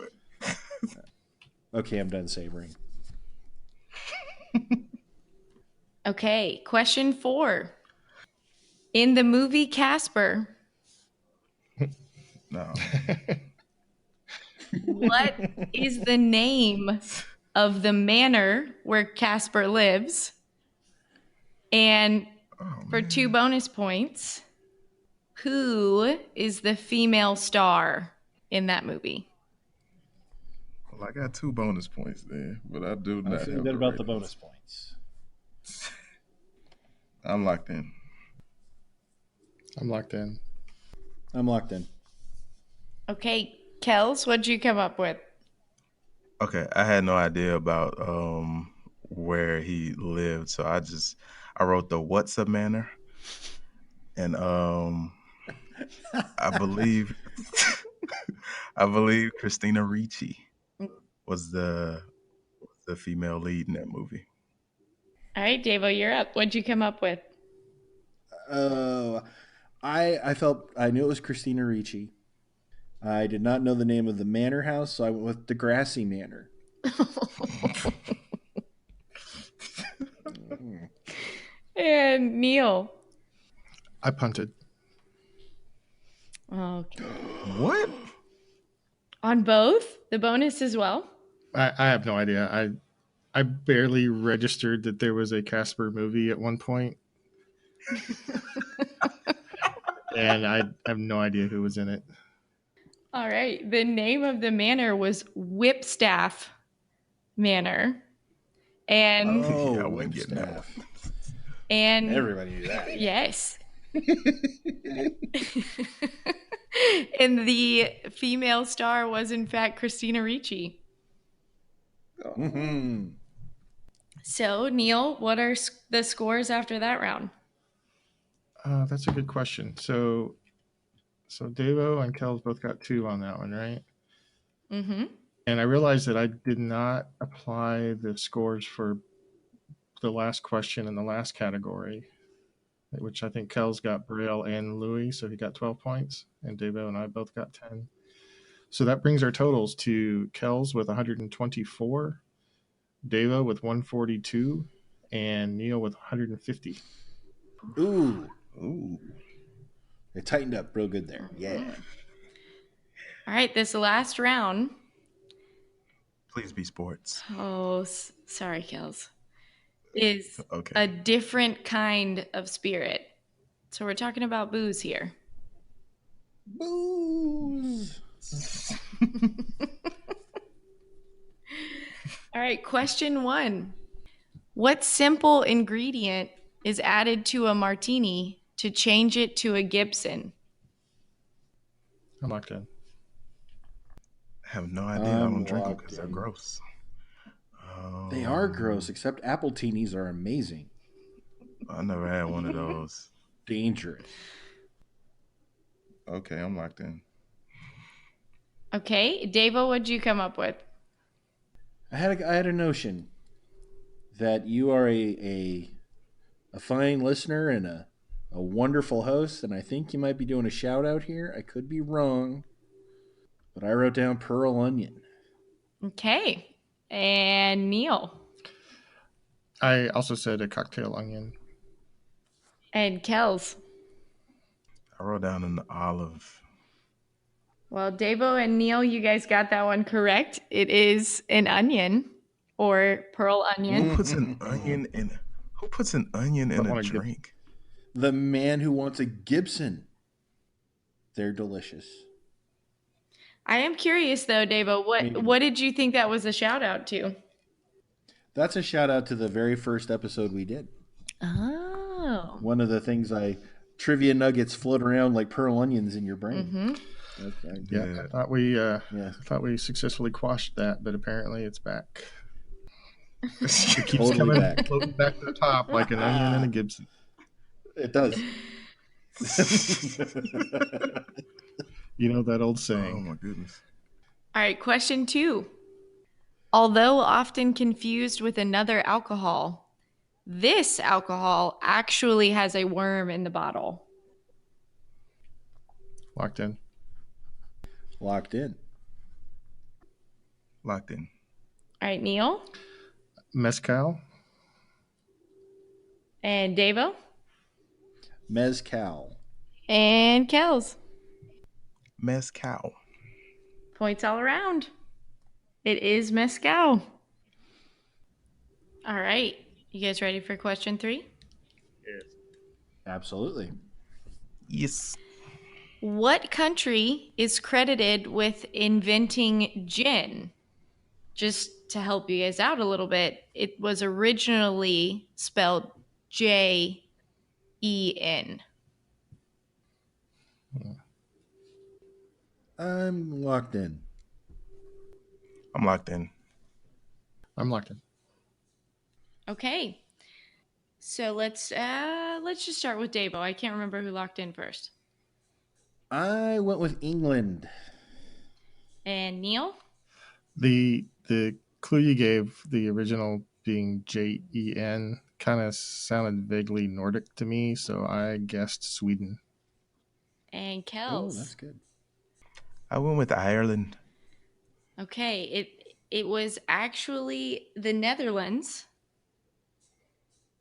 Okay, I'm done savoring. Okay, question 4. In the movie Casper, No. what is the name of the manor where Casper lives? And for 2 bonus points, who is the female star in that movie? Well, I got 2 bonus points there, but I do not I feel have good about the ratings. bonus points. I'm locked in. I'm locked in. I'm locked in. Okay, Kels, what'd you come up with? Okay, I had no idea about where he lived, so I wrote the What's a Manor, and I believe Christina Ricci was the female lead in that movie. All right, Davo, you're up. What'd you come up with? I knew it was Christina Ricci. I did not know the name of the manor house, so I went with Degrassi Manor. And Neil. I punted. Okay. What? On both? The bonus as well? I have no idea. I barely registered that there was a Casper movie at one point. And I have no idea who was in it. All right. The name of the manor was Whipstaff Manor. And Yeah, I wouldn't get that one. And everybody knew that. Yes. And the female star was in fact Christina Ricci. Mm-hmm. So, Neil, what are the scores after that round? That's a good question. So Davo and Kels both got 2 on that one, right? Mm-hmm. And I realized that I did not apply the scores for the last question in the last category, which I think Kels got Braille and Louis, so he got 12 points, and Davo and I both got 10. So that brings our totals to Kels with 124, Davo with 142, and Neil with 150. Ooh. It tightened up real good there. Yeah. All right, this last round. Please be sports. Oh, sorry, Kels. Is okay. A different kind of spirit. So we're talking about booze here. Booze. All right, question 1. What simple ingredient is added to a martini to change it to a Gibson? I'm locked in. I have no idea. I don't drink them because they're gross. They are gross, except apple teenies are amazing. I never had one of those. Dangerous. Okay, I'm locked in. Okay, Davo, what'd you come up with? I had a notion that you are a fine listener and a wonderful host, and I think you might be doing a shout out here. I could be wrong, but I wrote down Pearl Onion. Okay, and Neil. I also said a cocktail onion. And Kels. I wrote down an olive. Well, Davo and Neil, you guys got that one correct. It is an onion or pearl onion. Who puts an onion in? Who puts an onion in a drink? The man who wants a Gibson. They're delicious. I am curious though, Davo, what did you think that was a shout out to? That's a shout out to the very first episode we did. Oh. One of the things trivia nuggets float around like pearl onions in your brain. Mm-hmm. Okay. Yeah, I thought we successfully quashed that, but apparently it's back. It keeps Totally coming floating back to the top like an onion and a Gibson. It does. You know that old Oh saying. my goodness. All right, question 2. Although often confused with another alcohol, this alcohol actually has a worm in the bottle. Locked in. Locked in. Locked in. All right, Neil. Mezcal. And Davo. Mezcal. And Kels. Mezcal. Points all around. It is mezcal. All right. You guys ready for question 3? Yes. Absolutely. Yes. What country is credited with inventing gin? Just to help you guys out a little bit, it was originally spelled Jen. I'm locked in. I'm locked in. I'm locked in. Okay. So let's just start with Davo. I can't remember who locked in first. I went with England. And Neil? The clue you gave, the original being Jen, kind of sounded vaguely Nordic to me, so I guessed Sweden. And Oh, Kels. that's good. I went with Ireland. Okay, it was actually the Netherlands.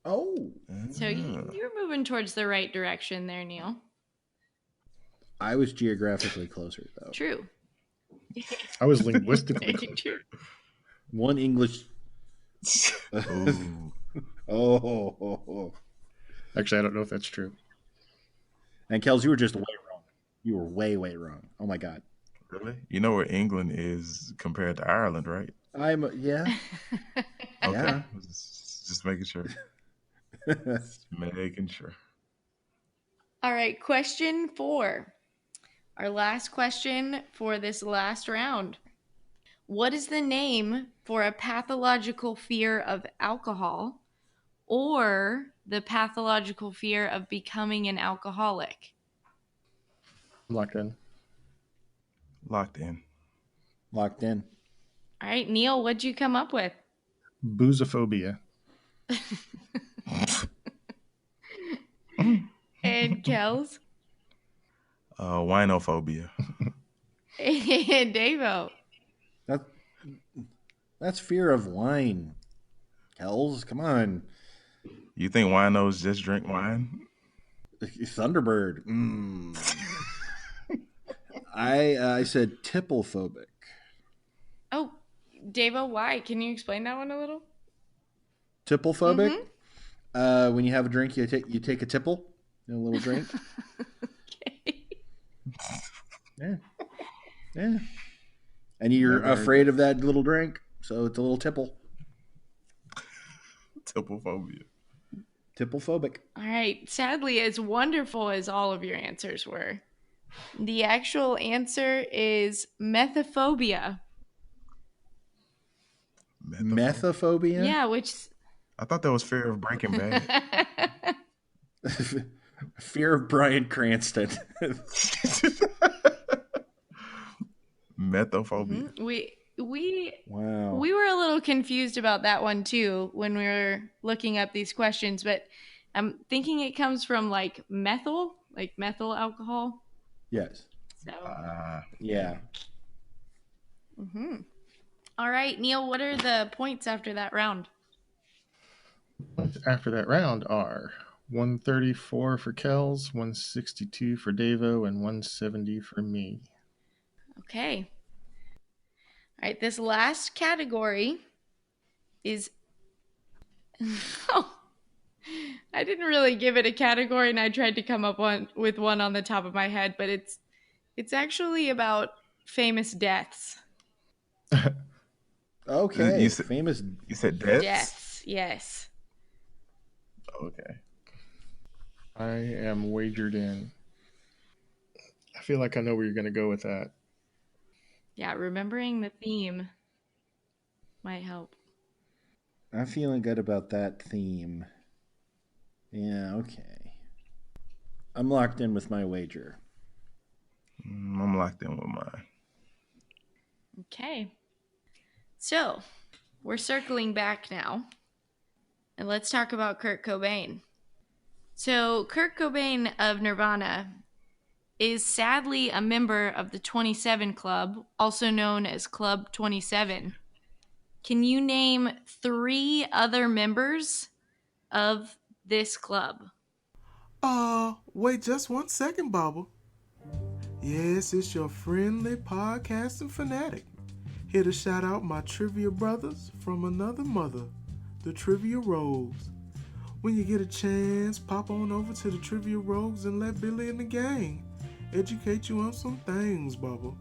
Oh. So you're moving towards the right direction there, Neil. I was geographically closer, though. True. I was linguistically Very close. true. One English. Ooh. Oh. Actually, I don't know if that's true. And Kels, you were just way wrong. You were way, way wrong. Oh my God. Really? You know where England is compared to Ireland, right? Yeah. Okay. Yeah. Just making sure. Just making sure. All right, question 4. Our last question for this last round. What is the name for a pathological fear of alcohol or the pathological fear of becoming an alcoholic? I'm locked in. Locked in. Locked in. All right, Neil, what'd you come up with? Boozophobia. And Kels? Winophobia. And Davo? That's fear of wine. Kels, come on. You think winos just drink wine? Thunderbird. I said tipplephobic. Oh, Davo, why? Can you explain that one a little? Tipplephobic? When you have a drink, you take a tipple, a little drink. Okay. Yeah. And you're afraid of that little drink, so it's a little tipple. Tipplephobia. Tipplephobic. All right. Sadly, as wonderful as all of your answers were, the actual answer is methophobia. Methophobia? Yeah, which I thought that was Fear of Breaking Bad. Fear of Bryan Cranston. Methophobia. Wow. We were a little confused about that one too when we were looking up these questions, but I'm thinking it comes from like methyl alcohol. Yes. So Yeah. All right, Neil, what are the points after that round? After that round are 134 for Kells, 162 for Davo, and 170 for me. Okay. All right, this last category is I didn't really give it a category, and I tried to come up with one on the top of my head, but it's actually about famous deaths. Okay. You said deaths? Deaths, yes. Okay. I am wagered in. I feel like I know where you're going to go with that. Yeah, remembering the theme might help. I'm feeling good about that theme. Yeah, okay. I'm locked in with my wager. I'm locked in with mine. Okay. So, we're circling back now. And let's talk about Kurt Cobain. So, Kurt Cobain of Nirvana is sadly a member of the 27 Club, also known as Club 27. Can you name 3 other members of this club? Wait just 1 second, Bubba. Yes, it's your friendly podcasting fanatic. Here to shout out my trivia brothers from another mother, the Trivia Rogues. When you get a chance, pop on over to the Trivia Rogues and let Billy and the gang educate you on some things, Bubba.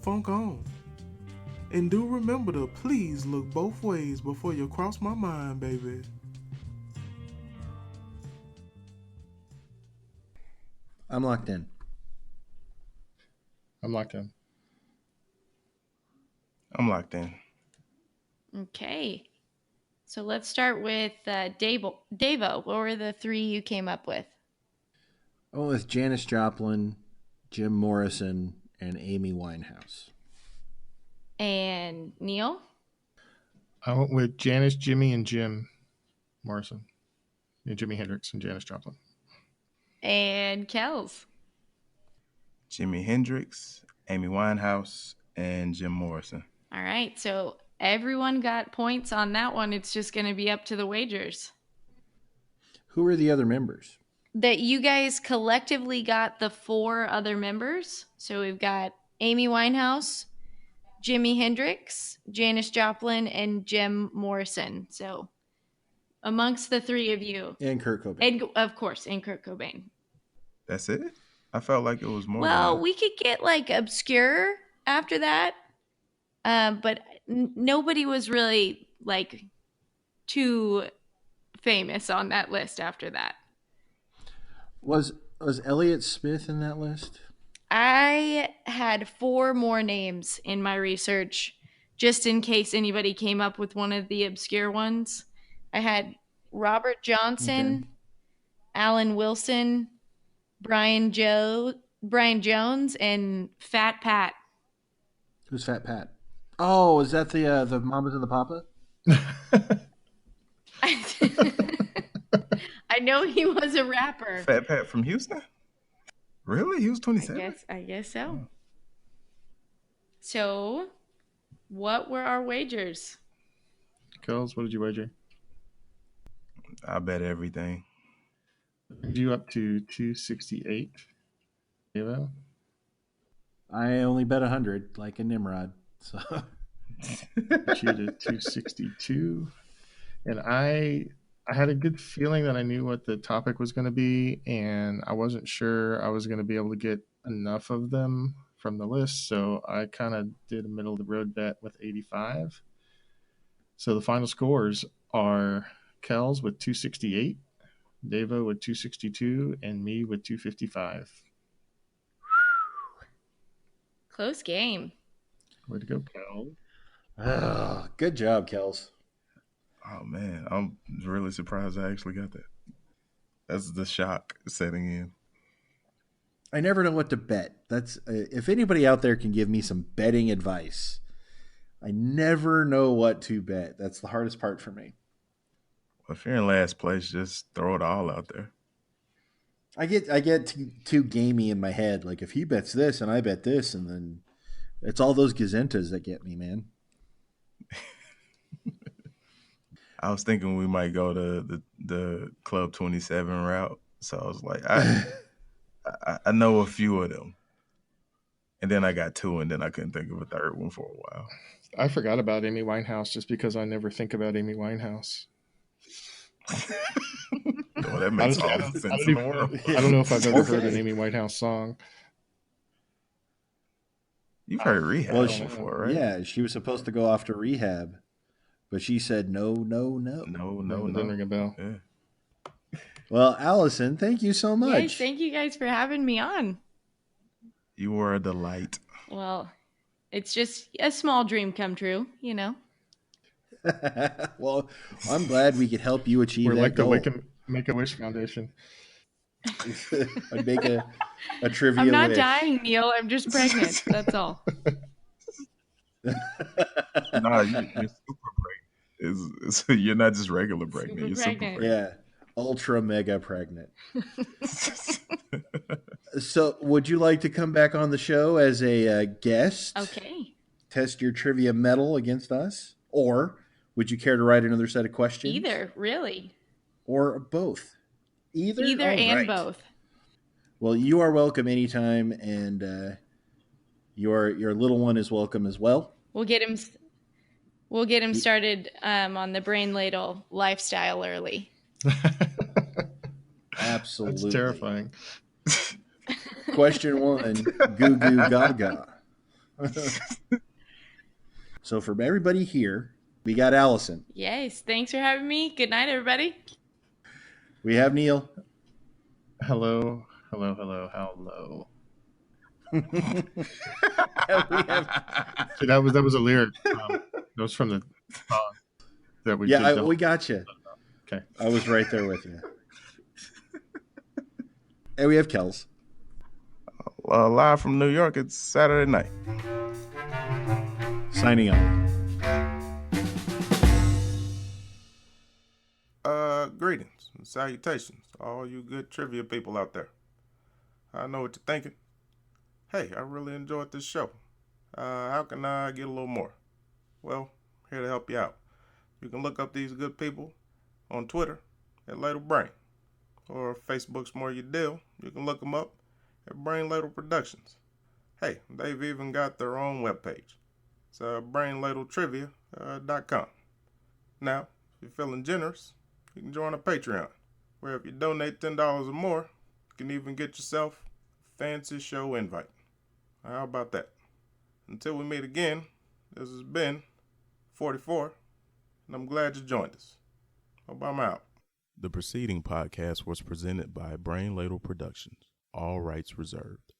Funk on. And do remember to please look both ways before you cross my mind, baby. I'm locked in. I'm locked in. I'm locked in. Okay. So let's start with Davo. What were the 3 you came up with? I went with Janis Joplin, Jim Morrison, and Amy Winehouse. And Neil? I went with Janis, Jimmy, and Jim Morrison. And Jimi Hendrix and Janis Joplin. And Kells? Jimi Hendrix, Amy Winehouse, and Jim Morrison. All right. So everyone got points on that one. It's just going to be up to the wagers. Who are the other members? That you guys collectively got the 4 other members. So we've got Amy Winehouse, Jimi Hendrix, Janis Joplin, and Jim Morrison. So amongst the 3 of you. And Kurt Cobain. And of course, and Kurt Cobain. That's it? I felt like it was more than Well, that. we could get like obscure after that. But nobody was really like too famous on that list after that. Was Elliott Smith in that list? I had 4 more names in my research just in case anybody came up with one of the obscure ones. I had Robert Johnson, Alan Wilson, Brian Jones, and Fat Pat. Who's Fat Pat? Oh, is that the Mamas and the Papa? I know he was a rapper. Fat Pat from Houston? Really? He was 27? I guess so. So, what were our wagers? Kells, what did you wager? I bet everything. You up to 268. Davo? I only bet 100, like a Nimrod. So Got you to 262. And I had a good feeling that I knew what the topic was going to be, and I wasn't sure I was going to be able to get enough of them from the list, so I kind of did a middle of the road bet with 85. So the final scores are Kells with 268, Davo with 262, and me with 255. Close game. Way to go, Kells. good job, Kels. Oh man, I'm really surprised I actually got that. That's the shock setting in. I never know what to bet. That's if anybody out there can give me some betting advice. I never know what to bet. That's the hardest part for me. Well, if you're in last place, just throw it all out there. I get too gamey in my head. Like if he bets this and I bet this, and then it's all those gazentas that get me, man. I was thinking we might go to the Club 27 route. So I was like, I know a few of them. And then I got two, and then I couldn't think of a third one for a while. I forgot about Amy Winehouse just because I never think about Amy Winehouse. Well, that makes all the sense in the world. I don't know if I've ever heard an Amy Winehouse song. You've heard Rehab before, right? Yeah, she was supposed to go off to rehab, but she said no. Didn't ring a bell. Yeah. Well, Allison, thank you so much. Yes, thank you guys for having me on. You were a delight. Well, it's just a small dream come true, you know. Well, I'm glad we could help you achieve We're that like goal. the Make-A-Wish Foundation. I'd make a trivia I'm not wish. dying, Neil. I'm just pregnant. That's all. Nah, you're super pregnant. You're not just regular pregnant. You're super pregnant. Yeah, ultra mega pregnant. So, would you like to come back on the show as a guest? Okay. Test your trivia medal against us? Or would you care to write another set of questions? Either, really. Or both? Either and right. both. Well, you are welcome anytime, and your little one is welcome as well. We'll get him started on the brain ladle lifestyle early. Absolutely. That's terrifying. Question 1, goo goo gaga. So from everybody here, we got Allison. Yes, thanks for having me. Good night, everybody. We have Neil. Hello. We have... See, that was a lyric. That was from the song that we did. We got you. Okay. I was right there with you. And we have Kels. Live from New York, it's Saturday night. Signing on. Greetings and salutations to all you good trivia people out there. I know what you're thinking. Hey, I really enjoyed this show. How can I get a little more? Well, here to help you out. You can look up these good people on Twitter at Ladle Brain, or if Facebook's more your deal, you can look them up at Brain Ladle Productions. Hey, they've even got their own webpage. It's brainladletrivia.com. Now, if you're feeling generous, you can join a Patreon, where if you donate $10 or more, you can even get yourself a fancy show invite. How about that? Until we meet again, this has been 44, and I'm glad you joined us. Hope I'm out. The preceding podcast was presented by Brain Ladle Productions. All rights reserved.